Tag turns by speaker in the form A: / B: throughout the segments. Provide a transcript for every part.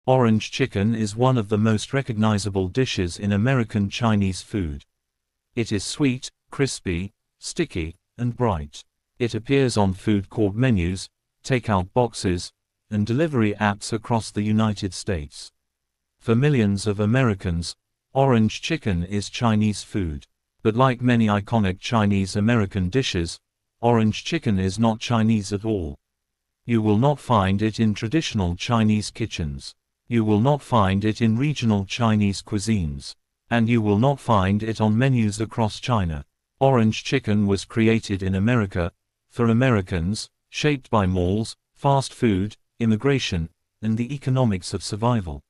A: Orange chicken is one of the most recognizable dishes in American Chinese food. It is sweet, crispy, sticky, and bright. It appears on food court menus, takeout boxes, and delivery apps across the United States. For millions of Americans, orange chicken is Chinese food. But like many iconic Chinese-American dishes, orange chicken is not Chinese at all. You will not find it in traditional Chinese kitchens. You will not find it in regional Chinese cuisines. And you will not find it on menus across China. Orange chicken was created in America, for Americans, shaped by malls, fast food, immigration, and the economics of survival.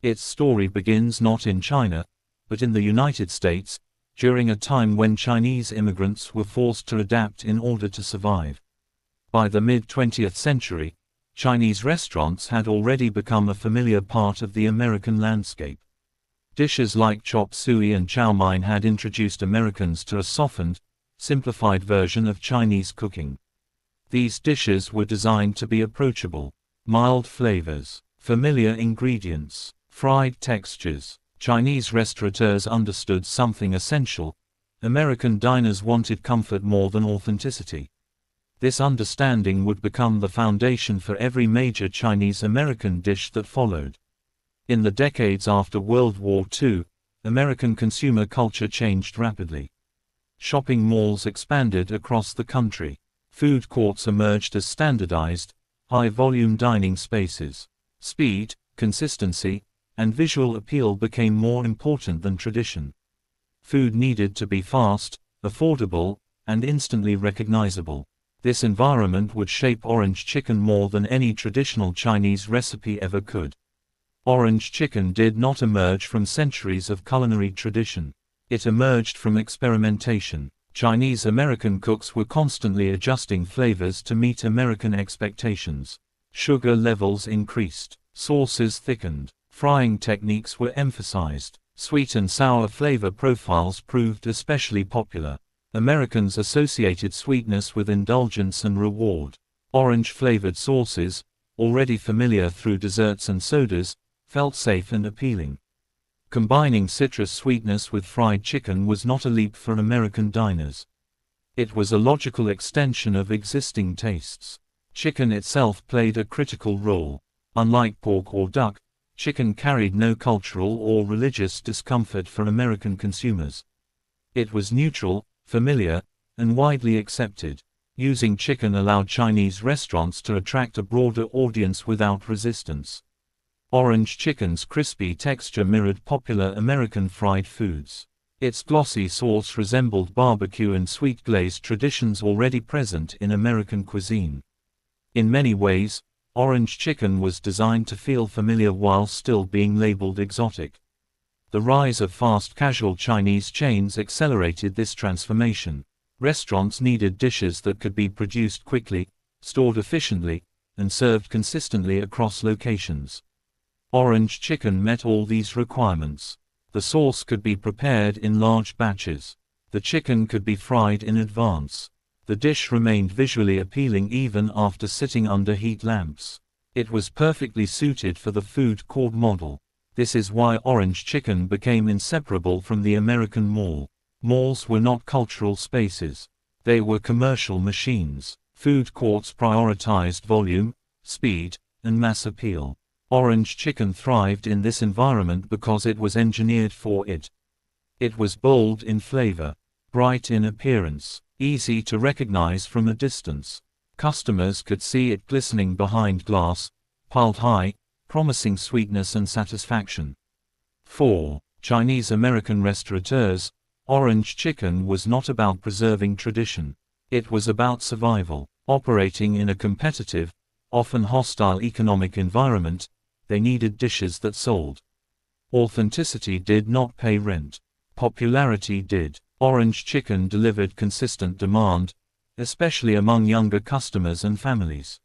A: Its story begins not in China, but in the United States, during a time when Chinese immigrants were forced to adapt in order to survive. By the mid-20th century, Chinese restaurants had already become a familiar part of the American landscape. Dishes like chop suey and chow mein had introduced Americans to a softened, simplified version of Chinese cooking. These dishes were designed to be approachable, mild flavors, familiar ingredients, fried textures. Chinese restaurateurs understood something essential: American diners wanted comfort more than authenticity. This understanding would become the foundation for every major Chinese-American dish that followed. In the decades after World War II, American consumer culture changed rapidly. Shopping malls expanded across the country. Food courts emerged as standardized, high-volume dining spaces. Speed, consistency, and visual appeal became more important than tradition. Food needed to be fast, affordable, and instantly recognizable. This environment would shape orange chicken more than any traditional Chinese recipe ever could. Orange chicken did not emerge from centuries of culinary tradition. It emerged from experimentation. Chinese American cooks were constantly adjusting flavors to meet American expectations. Sugar levels increased, sauces thickened, frying techniques were emphasized. Sweet and sour flavor profiles proved especially popular. Americans associated sweetness with indulgence and reward. Orange-flavored sauces, already familiar through desserts and sodas, felt safe and appealing. Combining citrus sweetness with fried chicken was not a leap for American diners. It was a logical extension of existing tastes. Chicken itself played a critical role. Unlike pork or duck, chicken carried no cultural or religious discomfort for American consumers. It was neutral, familiar, and widely accepted. Using chicken allowed Chinese restaurants to attract a broader audience without resistance. Orange chicken's crispy texture mirrored popular American fried foods. Its glossy sauce resembled barbecue and sweet glazed traditions already present in American cuisine. In many ways, orange chicken was designed to feel familiar while still being labeled exotic. The rise of fast casual Chinese chains accelerated this transformation. Restaurants needed dishes that could be produced quickly, stored efficiently, and served consistently across locations. Orange chicken met all these requirements. The sauce could be prepared in large batches. The chicken could be fried in advance. The dish remained visually appealing even after sitting under heat lamps. It was perfectly suited for the food court model. This is why orange chicken became inseparable from the American mall. Malls were not cultural spaces. They were commercial machines. Food courts prioritized volume, speed, and mass appeal. Orange chicken thrived in this environment because it was engineered for it. It was bold in flavor, bright in appearance, easy to recognize from a distance. Customers could see it glistening behind glass, piled high, promising sweetness and satisfaction. 4. Chinese-American restaurateurs. Orange chicken was not about preserving tradition. It was about survival. Operating in a competitive, often hostile economic environment, they needed dishes that sold. Authenticity did not pay rent. Popularity did. Orange chicken delivered consistent demand, especially among younger customers and families.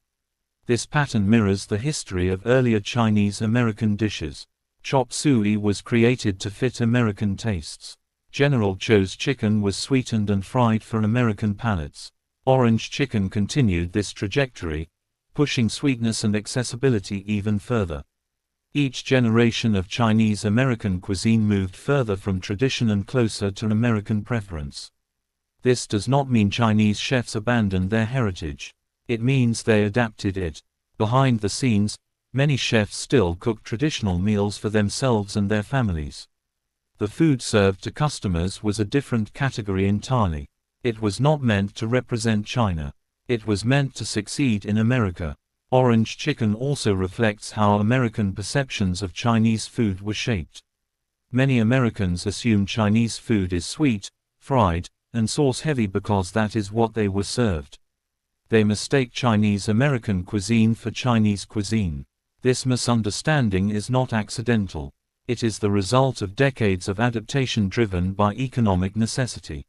A: This pattern mirrors the history of earlier Chinese-American dishes. Chop suey was created to fit American tastes. General Tso's chicken was sweetened and fried for American palates. Orange chicken continued this trajectory, pushing sweetness and accessibility even further. Each generation of Chinese American cuisine moved further from tradition and closer to American preference. This does not mean Chinese chefs abandoned their heritage. It means they adapted it. Behind the scenes, many chefs still cook traditional meals for themselves and their families. The food served to customers was a different category entirely. It was not meant to represent China. It was meant to succeed in America. Orange chicken also reflects how American perceptions of Chinese food were shaped. Many Americans assume Chinese food is sweet, fried, and sauce-heavy because that is what they were served. They mistake Chinese American cuisine for Chinese cuisine. This misunderstanding is not accidental. It is the result of decades of adaptation driven by economic necessity.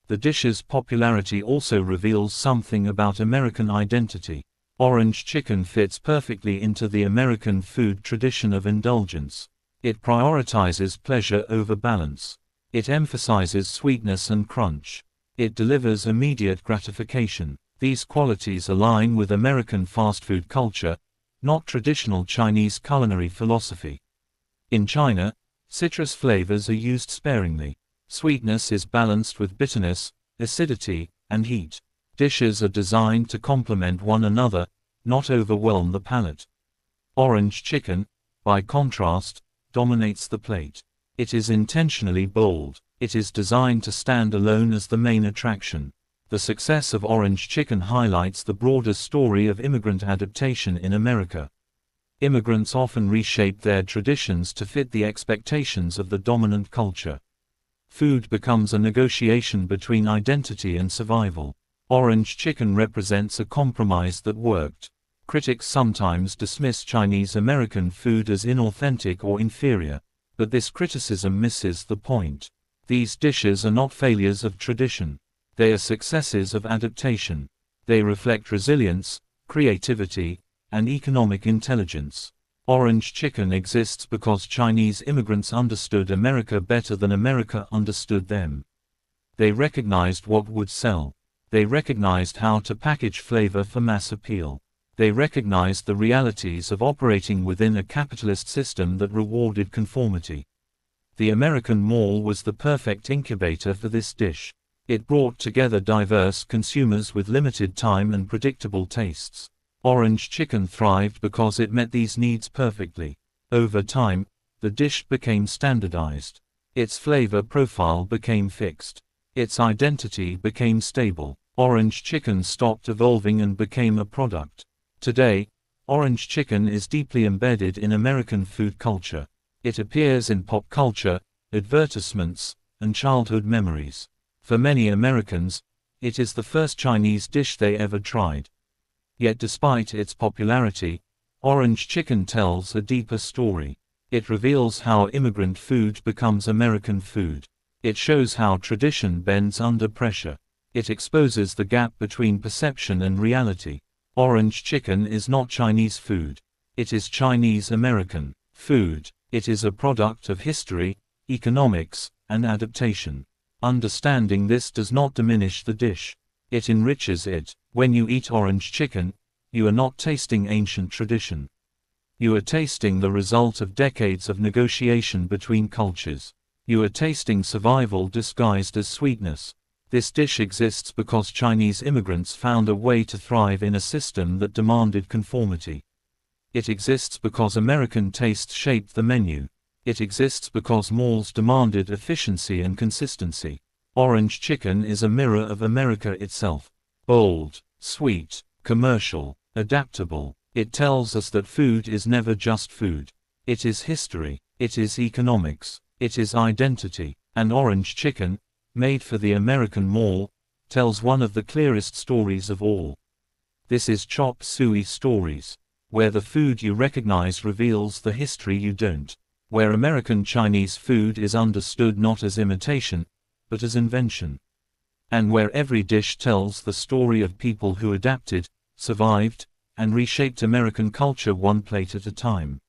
A: The dish's popularity also reveals something about American identity. Orange chicken fits perfectly into the American food tradition of indulgence. It prioritizes pleasure over balance. It emphasizes sweetness and crunch. It delivers immediate gratification. These qualities align with American fast food culture, not traditional Chinese culinary philosophy. In China, citrus flavors are used sparingly. Sweetness is balanced with bitterness, acidity, and heat. Dishes are designed to complement one another, not overwhelm the palate. Orange chicken, by contrast, dominates the plate. It is intentionally bold. It is designed to stand alone as the main attraction. The success of orange chicken highlights the broader story of immigrant adaptation in America. Immigrants often reshape their traditions to fit the expectations of the dominant culture. Food becomes a negotiation between identity and survival. Orange chicken represents a compromise that worked. Critics sometimes dismiss Chinese American food as inauthentic or inferior, but this criticism misses the point. These dishes are not failures of tradition. They are successes of adaptation. They reflect resilience, creativity, and economic intelligence. Orange chicken exists because Chinese immigrants understood America better than America understood them. They recognized what would sell. They recognized how to package flavor for mass appeal. They recognized the realities of operating within a capitalist system that rewarded conformity. The American mall was the perfect incubator for this dish. It brought together diverse consumers with limited time and predictable tastes. Orange chicken thrived because it met these needs perfectly. Over time, the dish became standardized. Its flavor profile became fixed. Its identity became stable. Orange chicken stopped evolving and became a product. Today, orange chicken is deeply embedded in American food culture. It appears in pop culture, advertisements, and childhood memories. For many Americans, it is the first Chinese dish they ever tried. Yet despite its popularity, orange chicken tells a deeper story. It reveals how immigrant food becomes American food. It shows how tradition bends under pressure. It exposes the gap between perception and reality. Orange chicken is not Chinese food. It is Chinese American food. It is a product of history, economics, and adaptation. Understanding this does not diminish the dish. It enriches it. When you eat orange chicken, you are not tasting ancient tradition. You are tasting the result of decades of negotiation between cultures. You are tasting survival disguised as sweetness. This dish exists because Chinese immigrants found a way to thrive in a system that demanded conformity. It exists because American tastes shaped the menu. It exists because malls demanded efficiency and consistency. Orange chicken is a mirror of America itself. Bold, sweet, commercial, adaptable. It tells us that food is never just food. It is history. It is economics. It is identity. And orange chicken, made for the American mall, tells one of the clearest stories of all. This is Chop Suey Stories, where the food you recognize reveals the history you don't. Where American Chinese food is understood not as imitation, but as invention. And where every dish tells the story of people who adapted, survived, and reshaped American culture one plate at a time.